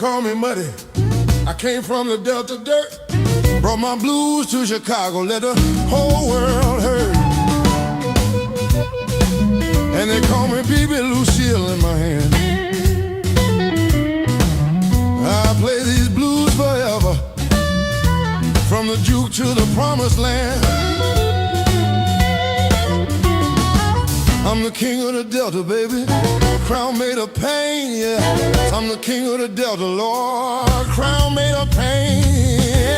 call me Muddy. I came from the Delta dirt. Brought my blues to Chicago, let the whole world heard. And they call me Baby Lucille in my hand. I play these blues forever, from the juke to the promised land. I'm the king of the Delta, baby. Crown made of pain, yeah. I'm the king of the Delta, Lord. Crown made of pain.